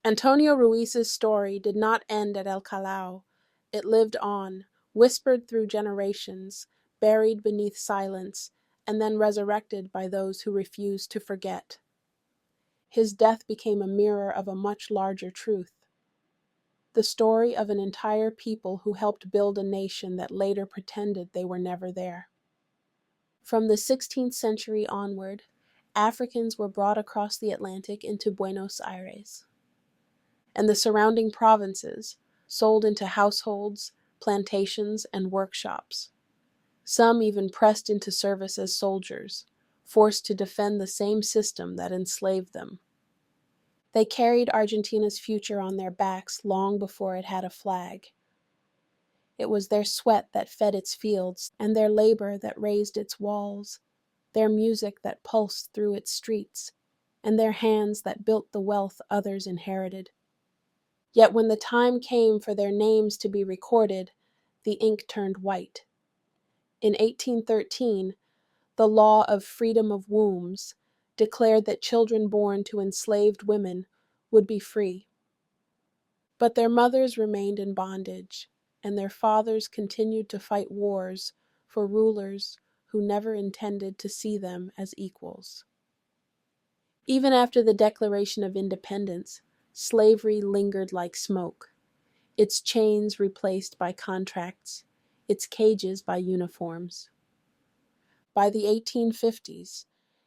Antonio Ruiz's story did not end at El Callao. It lived on, whispered through generations, buried beneath silence, and then resurrected by those who refused to forget. His death became a mirror of a much larger truth. The story of an entire people who helped build a nation that later pretended they were never there. From the 16th century onward, Africans were brought across the Atlantic into Buenos Aires and the surrounding provinces, sold into households, plantations, and workshops. Some even pressed into service as soldiers, forced to defend the same system that enslaved them. They carried Argentina's future on their backs long before it had a flag. It was their sweat that fed its fields, and their labor that raised its walls, their music that pulsed through its streets, and their hands that built the wealth others inherited. Yet when the time came for their names to be recorded, the ink turned white. In 1813, the law of freedom of wombs declared that children born to enslaved women would be free. But their mothers remained in bondage, and their fathers continued to fight wars for rulers who never intended to see them as equals. Even after the Declaration of Independence, slavery lingered like smoke, its chains replaced by contracts, its cages by uniforms. By the 1850s,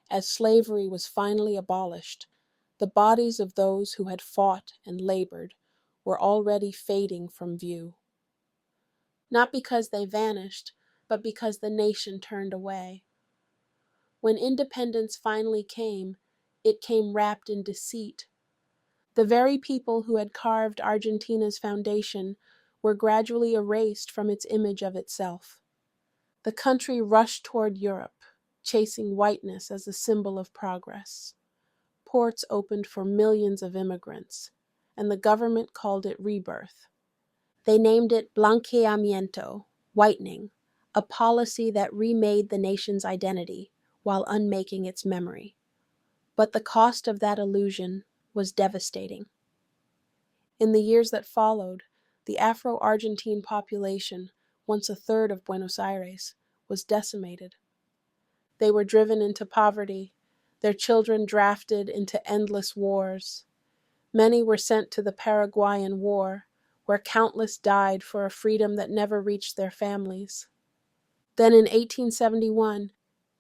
as slavery was finally abolished, the bodies of those who had fought and labored were already fading from view. Not because they vanished, but because the nation turned away. When independence finally came, it came wrapped in deceit. The very people who had carved Argentina's foundation were gradually erased from its image of itself. The country rushed toward Europe, chasing whiteness as a symbol of progress. Ports opened for millions of immigrants, and the government called it rebirth. They named it blanqueamiento, whitening, a policy that remade the nation's identity while unmaking its memory. But the cost of that illusion was devastating. In the years that followed, the Afro-Argentine population, once a third of Buenos Aires, was decimated. They were driven into poverty, their children drafted into endless wars. Many were sent to the Paraguayan War, where countless died for a freedom that never reached their families. Then in 1871,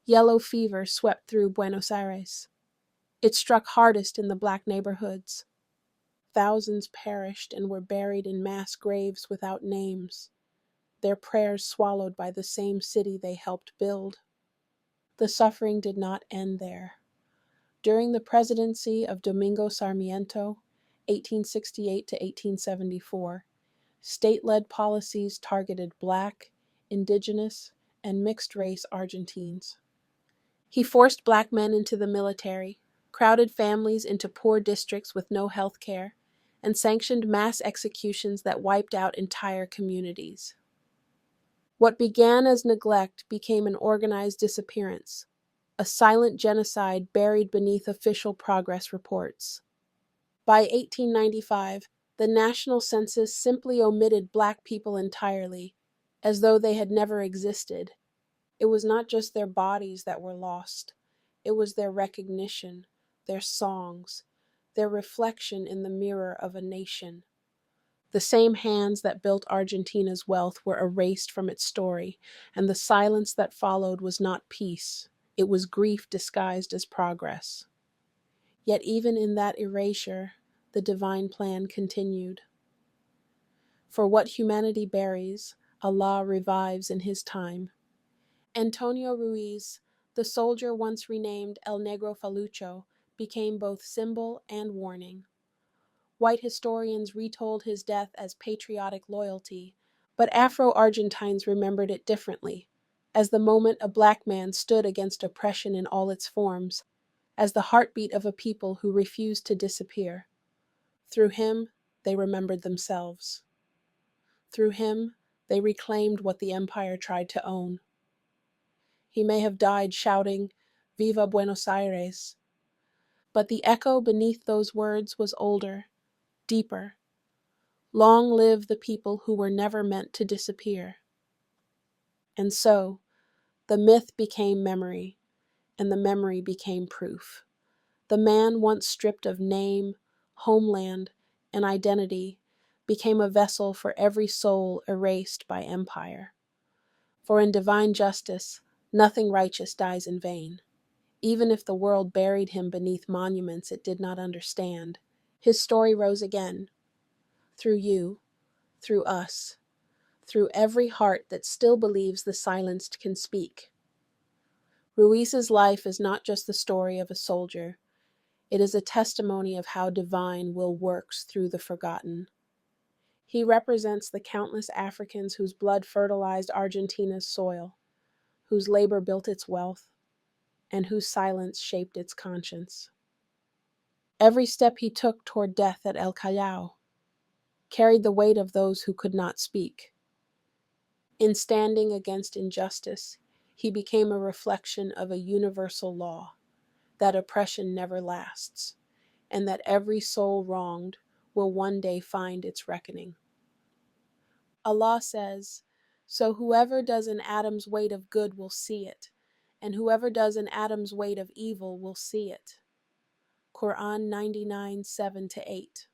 yellow fever swept through Buenos Aires. It struck hardest in the black neighborhoods. Thousands perished and were buried in mass graves without names, their prayers swallowed by the same city they helped build. The suffering did not end there. During the presidency of Domingo Sarmiento, 1868 to 1874, state-led policies targeted Black, indigenous, and mixed-race Argentines. He forced Black men into the military, crowded families into poor districts with no health care, and sanctioned mass executions that wiped out entire communities. What began as neglect became an organized disappearance, a silent genocide buried beneath official progress reports. By 1895, the national census simply omitted Black people entirely, as though they had never existed. It was not just their bodies that were lost. It was their recognition, their songs, their reflection in the mirror of a nation. The same hands that built Argentina's wealth were erased from its story, and the silence that followed was not peace. It was grief disguised as progress. Yet even in that erasure, the divine plan continued. For what humanity buries, Allah revives in His time. Antonio Ruiz, the soldier once renamed El Negro Falucho, became both symbol and warning. White historians retold his death as patriotic loyalty, but Afro-Argentines remembered it differently, as the moment a Black man stood against oppression in all its forms, as the heartbeat of a people who refused to disappear. Through him, they remembered themselves. Through him, they reclaimed what the empire tried to own. He may have died shouting, "Viva Buenos Aires!" But the echo beneath those words was older, deeper. Long live the people who were never meant to disappear. And so, the myth became memory, and the memory became proof. The man once stripped of name, homeland, and identity became a vessel for every soul erased by empire. For in divine justice, nothing righteous dies in vain. Even if the world buried him beneath monuments it did not understand, his story rose again. Through you, through us, through every heart that still believes the silenced can speak. Ruiz's life is not just the story of a soldier. It is a testimony of how divine will works through the forgotten. He represents the countless Africans whose blood fertilized Argentina's soil, whose labor built its wealth, and whose silence shaped its conscience. Every step he took toward death at El Callao carried the weight of those who could not speak. In standing against injustice, he became a reflection of a universal law, that oppression never lasts, and that every soul wronged will one day find its reckoning. Allah says, "So whoever does an atom's weight of good will see it, and whoever does an atom's weight of evil will see it." Quran 99, 7-8.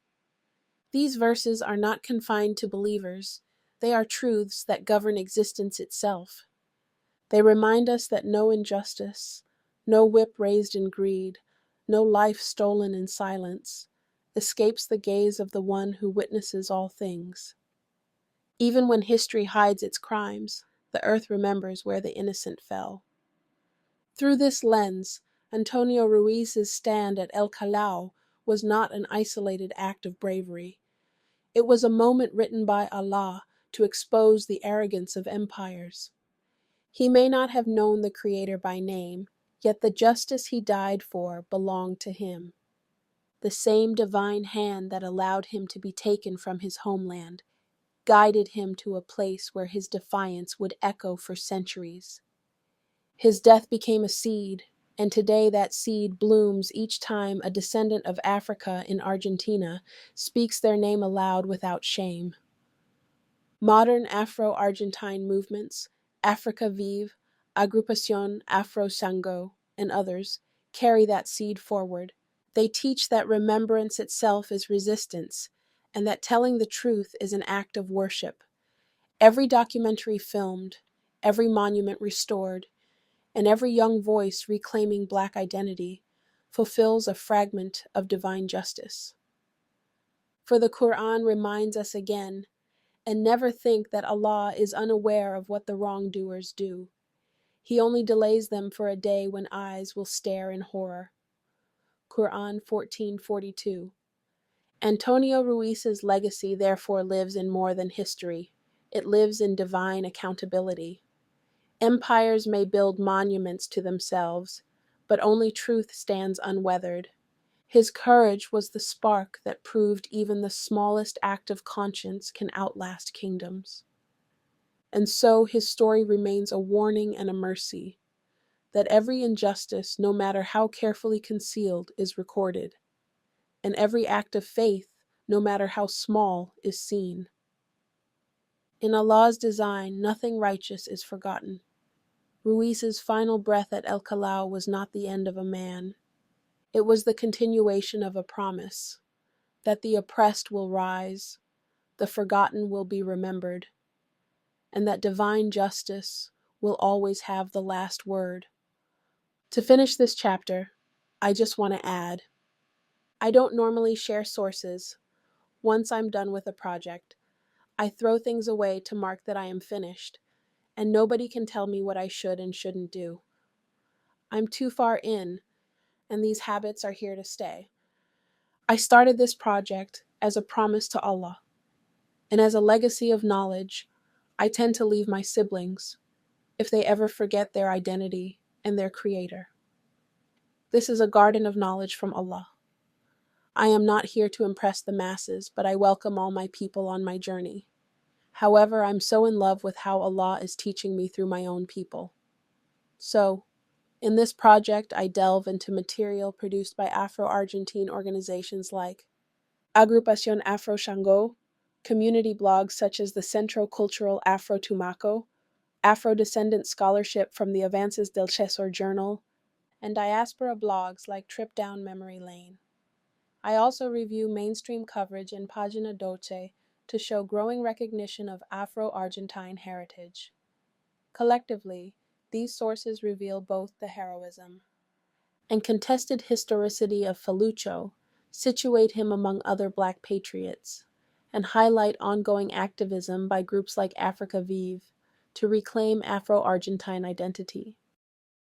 These verses are not confined to believers. They are truths that govern existence itself. They remind us that no injustice, no whip raised in greed, no life stolen in silence, escapes the gaze of the one who witnesses all things. Even when history hides its crimes, the earth remembers where the innocent fell. Through this lens, Antonio Ruiz's stand at El Callao was not an isolated act of bravery. It was a moment written by Allah to expose the arrogance of empires. He may not have known the Creator by name, yet the justice he died for belonged to him. The same divine hand that allowed him to be taken from his homeland guided him to a place where his defiance would echo for centuries. His death became a seed, and today that seed blooms each time a descendant of Africa in Argentina speaks their name aloud without shame. Modern Afro-Argentine movements, Africa Vive, Agrupación Afro-Sango, and others, carry that seed forward. They teach that remembrance itself is resistance, and that telling the truth is an act of worship. Every documentary filmed, every monument restored, and every young voice reclaiming Black identity fulfills a fragment of divine justice. For the Quran reminds us again, and never think that Allah is unaware of what the wrongdoers do. He only delays them for a day when eyes will stare in horror. Quran 14:42. Antonio Ruiz's legacy therefore lives in more than history. It lives in divine accountability. Empires may build monuments to themselves, but only truth stands unweathered. His courage was the spark that proved even the smallest act of conscience can outlast kingdoms. And so his story remains a warning and a mercy, that every injustice, no matter how carefully concealed, is recorded, and every act of faith, no matter how small, is seen. In Allah's design, nothing righteous is forgotten. Ruiz's final breath at El Callao was not the end of a man. It was the continuation of a promise, that the oppressed will rise, the forgotten will be remembered, and that divine justice will always have the last word. To finish this chapter, I just want to add, I don't normally share sources. Once I'm done with a project, I throw things away to mark that I am finished, and nobody can tell me what I should and shouldn't do. I'm too far in, and these habits are here to stay. I started this project as a promise to Allah, and as a legacy of knowledge, I tend to leave my siblings if they ever forget their identity and their Creator. This is a garden of knowledge from Allah. I am not here to impress the masses, but I welcome all my people on my journey. However, I'm so in love with how Allah is teaching me through my own people. So, in this project, I delve into material produced by Afro-Argentine organizations like Agrupación Afro Shango, community blogs such as the Centro Cultural Afro Tumaco, Afro-descendant scholarship from the Avances del Chesor Journal, and diaspora blogs like Trip Down Memory Lane. I also review mainstream coverage in Pagina Doce to show growing recognition of Afro-Argentine heritage. Collectively, these sources reveal both the heroism and contested historicity of Feluccio, situate him among other Black patriots, and highlight ongoing activism by groups like Africa Vive to reclaim Afro-Argentine identity.